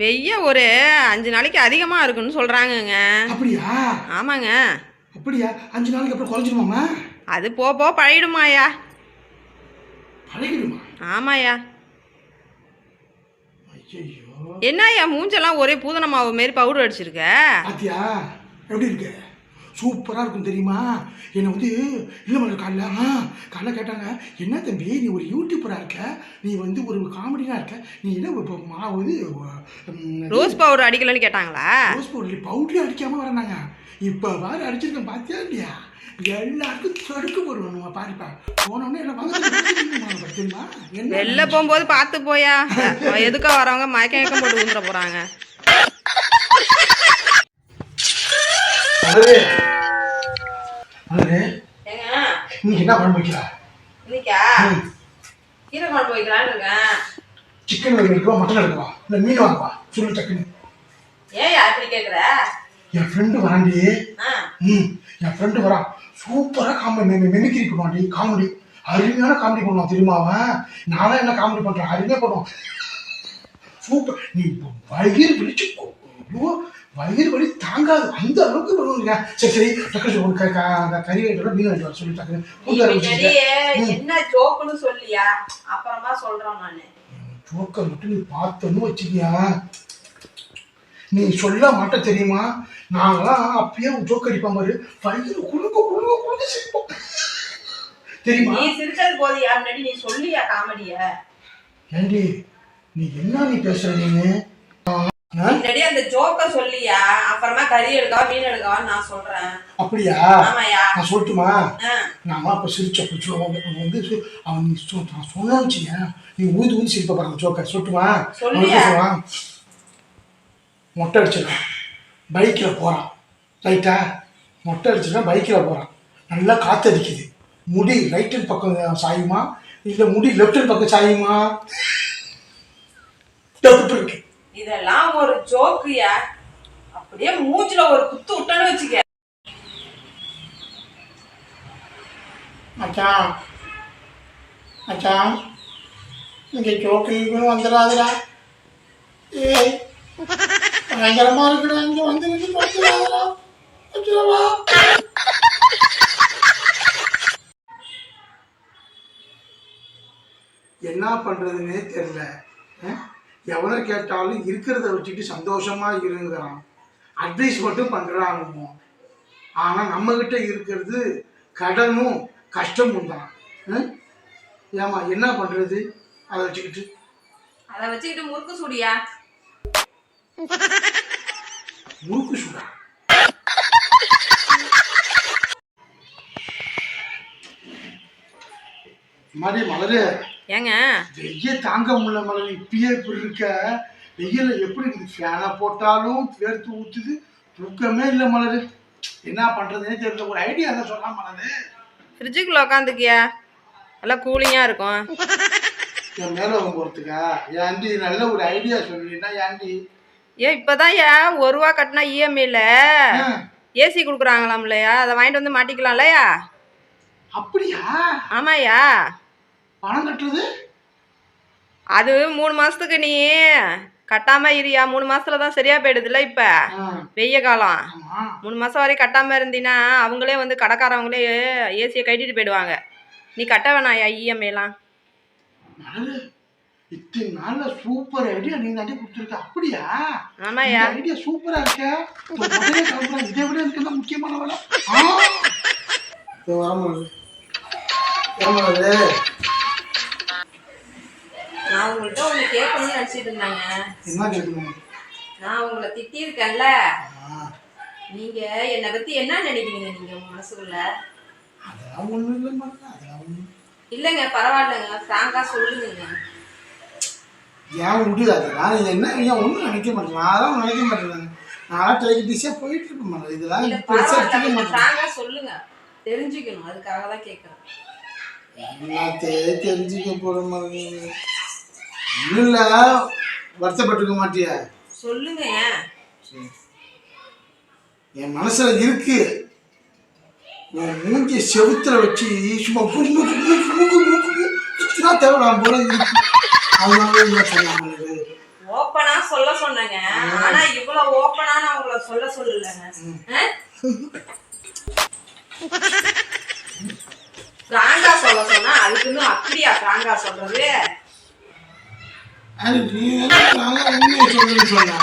வெய்ய ஒரு 5 நாளைக்கு அதிகமாக இருக்குன்னு சொல்கிறாங்கங்க. அப்படியா? ஆமாங்க. அப்படியா? 5 நாளைக்கு அப்புறம் குறைஞ்சிருமாம்மா? அது போக பழகிடுமாயா. பழகிடுமா? ஆமாயா. ஐயோ, என்னய்யா மூஞ்செல்லாம் ஒரே பூதன மாவு மாரி பவுடர் அடிச்சிருக்க. பாத்தியா எப்படி இருக்கு? சூப்பராக இருக்கும் தெரியுமா? என்னை வந்து இல்லை காலைல கேட்டாங்க, என்ன தம்பி நீ ஒரு யூடியூபராக இருக்க, நீ வந்து ஒரு காமெடியாக இருக்க, நீ என்ன இப்போ மாவு ரோஸ் பவுடர் அடிக்கலன்னு கேட்டாங்களா? ரோஸ் பவுடர் பவுடரே அடிக்காமல் வரானாங்க. இப்போ வேறு அடிச்சிருக்கேன் பார்த்தியா இல்லையா? எல்லாருக்கும் தடுக்கு போடுவானுங்க. பாருப்பா போனோடனே என்ன வாங்க தெரியுமா? வெளில போகும்போது பார்த்து போயா. எதுக்கா வரவங்க மயக்கம் போட்டு ஊந்துட போகிறாங்க. நீ என்ன குழம்பு வைக்கிற? இன்னைக்கா கீரை குழம்பு வைக்கலான்னு இருக்கேன். சிக்கன் எடுக்கவா மட்டன் எடுக்கவா இல்லை மீன் வாங்குவா சொல்லு டக்குன்னு. ஏயா இப்படி கேட்குற? என் ஃப்ரெண்டு வராண்டி. என் ஃப்ரெண்டு வரான். சூப்பராக மெமிக்ரி பண்ணுவான்டி. காமெடி அருமையான காமெடி பண்ணுவான் தெரியுமா? அவன் நானும் என்ன காமெடி பண்ணுறேன், அருமையாக பண்ணுவான். சூப்பர். நீ வயிறு பிடிச்சு வயிறு வலி தாங்காது அந்த அளவுக்கு பண்ணுவீங்க. சரி சரி டக்குனு கறி வேண்டிய மீன் வேண்டிய சொல்லி டக்குனு என்ன ஜோக்குன்னு சொல்லியா, அப்புறமா சொல்றேன் நானு. ஜோக்கை மட்டும் நீ பார்த்தோன்னு வச்சுக்கியா, நீ சொல்ல மாட்ட தெரியுமா? நாங்களாம் அப்பயே ஜோக் அடிப்பான் பாரு, வயிறு குழுக்க குழுக்க குழுக்க சிரிப்போம் தெரியுமா? நீ சிரிச்சது போதியா, முன்னாடி நீ சொல்லியா காமெடிய. ஏண்டி நீ என்ன நீ பேசுற? நீங்க முன்னாடி அந்த ஜோக்க சொல்லியா, அப்புறமா கறி எடுக்கவா மீன் எடுக்கவா நான் சொல்றேன். அப்படியா? ஆமாயா. நான் சொல்லட்டுமா? நாம அப்ப சிரிச்ச வந்து அவன் நீ சொன்னு வச்சுங்க, நீ ஊதி ஊதி சிரிப்ப பாருங்க ஜோக்க. சொல்லட்டுமா? மொட்டை அடிச்சிருக்கான், பைக்கில் போகிறான். ரைட்டா? மொட்டை அடிச்சிருக்கான், பைக்கில் போகிறான். நல்லா காற்று அடிக்குது. முடி ரைட் ஹேண்ட் பக்கம் சாயுமா இல்லை முடி லெஃப்ட் ஹேண்ட் பக்கம் சாயுமா? இருக்கு. இதெல்லாம் ஒரு ஜோக்குயா. அப்படியே மூச்சுல ஒரு குத்து விட்டான்னு வச்சுக்க. மச்சான் மச்சான் இங்கே ஜோக்கு வந்துடாதுடா. ஏய் பயங்கரமா இருக்குடா, இங்க வந்து என்ன பண்றதுன்னே தெரியல. எவனை கேட்டாலும் இருக்கிறத வச்சுட்டு சந்தோஷமா இருங்கிறான், அட்வைஸ் மட்டும் பண்றாங்க. ஆனா நம்ம கிட்ட இருக்கிறது கடனும் கஷ்டமும் தான். ஏமா என்ன பண்றது? அதை வச்சுக்கிட்டு முறுக்கு சுடியா. முறுக்கு சுடா? மாதிரி மலரு ஏங்க வெய்ய தாங்க முடியல மலர். இப்பயே இப்படி இருக்க வெயில எப்படி ஃபேனை போட்டாலும் வேர்த்து ஊத்துது, தூக்கமே இல்லை மலரு. என்ன பண்றதுன்னே தெரியல. ஒரு ஐடியா தான் சொல்லலாம் மலரு. ஃப்ரிட்ஜுக்குள்ள உட்காந்துக்கியா, நல்லா கூலிங்கா இருக்கும். என் மேல போறதுக்கா? ஏன்டி நல்ல ஒரு ஐடியா சொல்லினா ஏன்டி? ஏன் இப்பதான் ஏன் 1 ரூபா கட்டினா இஎம்ஐல ஏசி கொடுக்குறாங்களாம் இல்லையா, அதை வாங்கிட்டு வந்து மாட்டிக்கலாம் இல்லையா? அப்படியா? ஆமாயா. பணம் கட்டுறது அது 3 மாசத்துக்கு நீ கட்டாம இருயா. 3 மாசத்துல தான் சரியா போயிடுதுல்ல. இப்ப வெய்ய காலம் 3 மாசம் வரையும் கட்டாம இருந்தீங்கன்னா அவங்களே வந்து கடைக்காரவங்களே ஏசியை கட்டிட்டு போயிடுவாங்க. நீ கட்ட வேணாயா இஎம்ஐலாம். இத்தனை நாள்ல சூப்பர் ஐடியா நீ தாண்டி கொடுத்துருக்க. அப்படியா? ஆமாயா. ஐடியா சூப்பரா இருக்க. இதை விட எனக்கு முக்கியமான வேலை. நான் உங்கள்கிட்ட ஒண்ணு கேட்கணும்னு நினைச்சிட்டு இருந்தாங்க. என்ன கேட்கணும்? நான் உங்களை திட்டிருக்கேன்ல, நீங்க என்னை பத்தி என்ன நினைக்கிறீங்க? நீங்க உங்க மனசுக்குள்ள அதெல்லாம் ஒண்ணும் இல்லைம்மா. அதெல்லாம் ஒண்ணும் இல்லைங்க. பரவாயில்லைங்க, ஃப்ராங்கா சொல்லுங்க. ஏன் விடுது? அதெல்லாம் என்ன ஏன் ஒன்றும் நினைக்க மாட்டேன். அதெல்லாம் நினைக்க மாட்டேன். நான் டெலிகிட்டிஸியாக போயிட்டு இருப்பேன். இதெல்லாம் ஃப்ராங்கா சொல்லுங்க, தெரிஞ்சுக்கணும். அதுக்காக தான் கேட்குறேன். எல்லாத்தையும் தெரிஞ்சுக்க போகிற மாதிரி ஒன்றும் இல்லை. வருத்தப்பட்டுக்க மாட்டியா? சொல்லுங்க. என் மனசுல இருக்கு. என் மூஞ்சி செவுத்துல வச்சு சும்மா தேவையான போல இருக்கு. அதனால என்ன சொல்லாமல் ஓப்பனா சொல்ல சொன்னேங்க. ஆனா இவ்வளவு ஓப்பனா நான் உங்களை சொல்ல சொல்லலைங்க. பிராங்கா சொல்ல சொன்னா அதுக்குன்னு அப்படியா பிராங்கா சொல்றது? அது நீ உண்மையை சொல்லுன்னு சொன்ன.